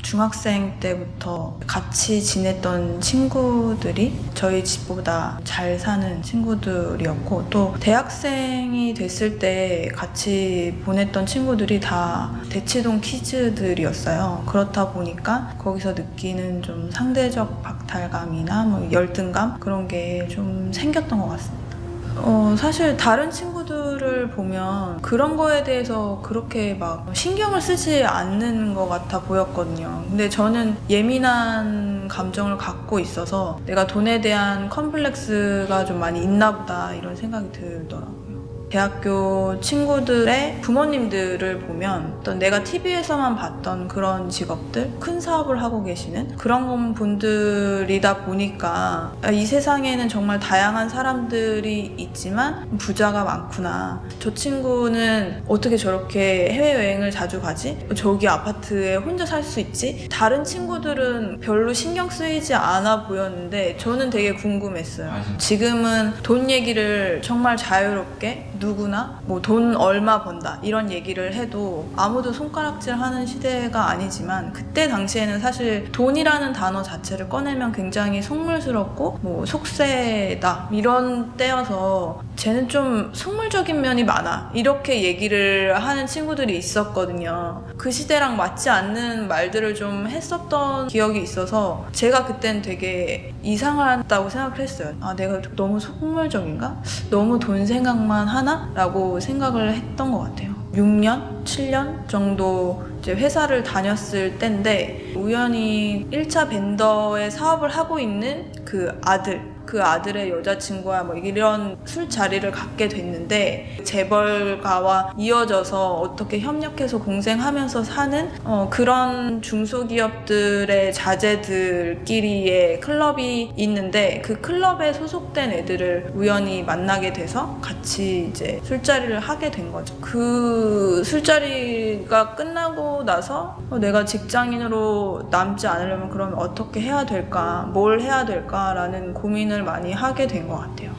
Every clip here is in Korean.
중학생 때부터 같이 지냈던 친구들이 저희 집보다 잘 사는 친구들이었고, 또 대학생이 됐을 때 같이 보냈던 친구들이 다 대치동 키즈들이었어요. 그렇다 보니까 거기서 느끼는 좀 상대적 박탈감이나 뭐 열등감, 그런 게 좀 생겼던 것 같습니다. 사실 다른 친구들을 보면 그런 거에 대해서 그렇게 막 신경을 쓰지 않는 것 같아 보였거든요. 근데 저는 예민한 감정을 갖고 있어서 내가 돈에 대한 컴플렉스가 좀 많이 있나 보다, 이런 생각이 들더라고요. 대학교 친구들의 부모님들을 보면 어떤 내가 TV에서만 봤던 그런 직업들, 큰 사업을 하고 계시는 그런 분들이다 보니까 이 세상에는 정말 다양한 사람들이 있지만 부자가 많구나. 저 친구는 어떻게 저렇게 해외여행을 자주 가지? 저기 아파트에 혼자 살 수 있지? 다른 친구들은 별로 신경 쓰이지 않아 보였는데 저는 되게 궁금했어요. 지금은 돈 얘기를 정말 자유롭게 누구나 뭐 돈 얼마 번다 이런 얘기를 해도 아무도 손가락질하는 시대가 아니지만, 그때 당시에는 사실 돈이라는 단어 자체를 꺼내면 굉장히 속물스럽고 뭐 속세다 이런 때여서 쟤는 좀 속물적인 면이 많아 이렇게 얘기를 하는 친구들이 있었거든요. 그 시대랑 맞지 않는 말들을 좀 했었던 기억이 있어서 제가 그땐 되게 이상하다고 생각을 했어요. 내가 너무 속물적인가? 너무 돈 생각만 하나? 라고 생각을 했던 것 같아요. 6년? 7년 정도 이제 회사를 다녔을 때인데, 우연히 1차 벤더의 사업을 하고 있는 그 아들의 여자친구와 뭐 이런 술자리를 갖게 됐는데, 재벌가와 이어져서 어떻게 협력해서 공생하면서 사는 그런 중소기업들의 자제들끼리의 클럽이 있는데, 그 클럽에 소속된 애들을 우연히 만나게 돼서 같이 이제 술자리를 하게 된 거죠. 그 술자리가 끝나고 나서 내가 직장인으로 남지 않으려면 그러면 어떻게 해야 될까, 뭘 해야 될까라는 고민을 많이 하게 된 것 같아요.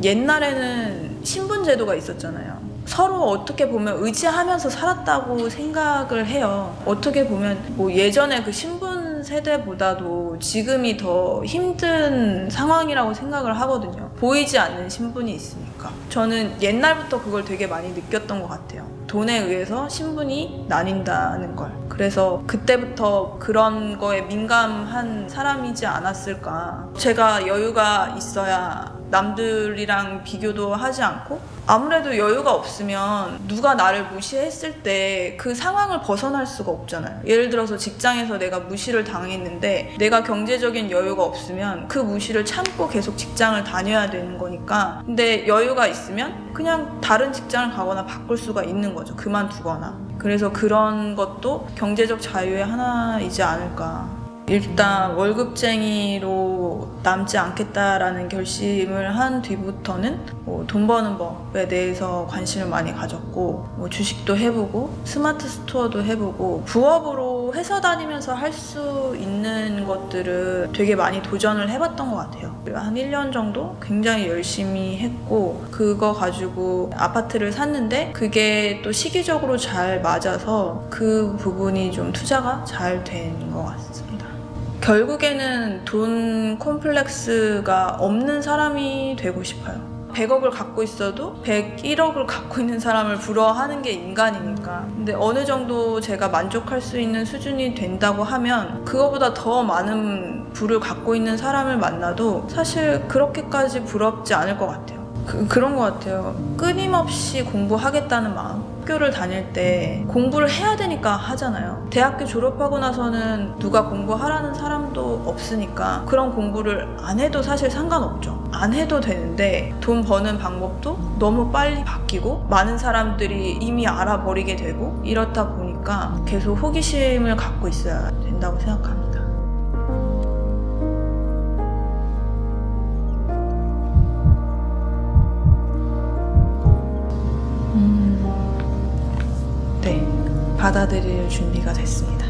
옛날에는 신분제도가 있었잖아요. 서로 어떻게 보면 의지하면서 살았다고 생각을 해요. 어떻게 보면 뭐 예전에 그 신분 세대보다도 지금이 더 힘든 상황이라고 생각을 하거든요. 보이지 않는 신분이 있으니까. 저는 옛날부터 그걸 되게 많이 느꼈던 것 같아요. 돈에 의해서 신분이 나뉜다는 걸. 그래서 그때부터 그런 거에 민감한 사람이지 않았을까. 제가 여유가 있어야 남들이랑 비교도 하지 않고, 아무래도 여유가 없으면 누가 나를 무시했을 때 그 상황을 벗어날 수가 없잖아요. 예를 들어서 직장에서 내가 무시를 당했는데 내가 경제적인 여유가 없으면 그 무시를 참고 계속 직장을 다녀야 되는 거니까. 근데 여유가 있으면 그냥 다른 직장을 가거나 바꿀 수가 있는 거죠. 그만두거나. 그래서 그런 것도 경제적 자유의 하나이지 않을까. 일단 월급쟁이로 남지 않겠다라는 결심을 한 뒤부터는 돈 버는 법에 대해서 관심을 많이 가졌고, 주식도 해보고 스마트 스토어도 해보고 부업으로 회사 다니면서 할 수 있는 것들을 되게 많이 도전을 해봤던 것 같아요. 한 1년 정도 굉장히 열심히 했고, 그거 가지고 아파트를 샀는데 그게 또 시기적으로 잘 맞아서 그 부분이 좀 투자가 잘 된 것 같습니다. 결국에는 돈 콤플렉스가 없는 사람이 되고 싶어요. 100억을 갖고 있어도 101억을 갖고 있는 사람을 부러워하는 게 인간이니까. 근데 어느 정도 제가 만족할 수 있는 수준이 된다고 하면 그거보다 더 많은 부를 갖고 있는 사람을 만나도 사실 그렇게까지 부럽지 않을 것 같아요. 그런 것 같아요. 끊임없이 공부하겠다는 마음. 학교를 다닐 때 공부를 해야 되니까 하잖아요. 대학교 졸업하고 나서는 누가 공부하라는 사람도 없으니까 그런 공부를 안 해도 사실 상관없죠. 안 해도 되는데 돈 버는 방법도 너무 빨리 바뀌고 많은 사람들이 이미 알아버리게 되고, 이렇다 보니까 계속 호기심을 갖고 있어야 된다고 생각합니다. 네, 받아들일 준비가 됐습니다.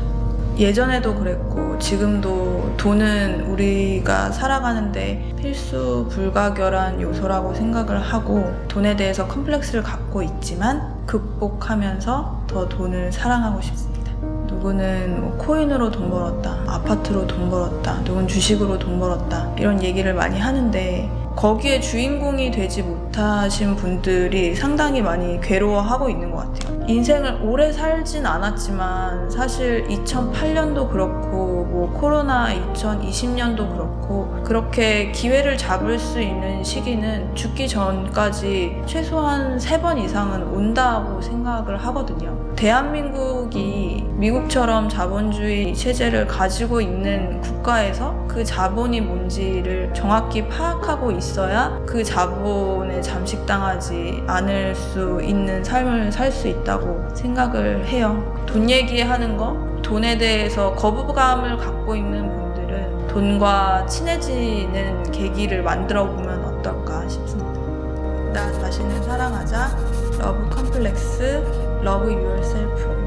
예전에도 그랬고 지금도 돈은 우리가 살아가는데 필수 불가결한 요소라고 생각을 하고, 돈에 대해서 컴플렉스를 갖고 있지만 극복하면서 더 돈을 사랑하고 싶습니다. 누구는 뭐 코인으로 돈 벌었다, 아파트로 돈 벌었다, 누군 주식으로 돈 벌었다 이런 얘기를 많이 하는데 거기에 주인공이 되지 못하신 분들이 상당히 많이 괴로워하고 있는 것 같아요. 인생을 오래 살진 않았지만 사실 2008년도 그렇고 뭐 코로나 2020년도 그렇고 그렇게 기회를 잡을 수 있는 시기는 죽기 전까지 최소한 3번 이상은 온다고 생각을 하거든요. 대한민국이 미국처럼 자본주의 체제를 가지고 있는 국가에서 그 자본이 뭔지를 정확히 파악하고 있어야 그 자본에 잠식당하지 않을 수 있는 삶을 살 수 있다고 생각을 해요. 돈 얘기하는 거, 돈에 대해서 거부감을 갖고 있는 분들은 돈과 친해지는 계기를 만들어 보면 어떨까 싶습니다. 나 자신을 사랑하자, 러브 컴플렉스, 러브 유얼셀프.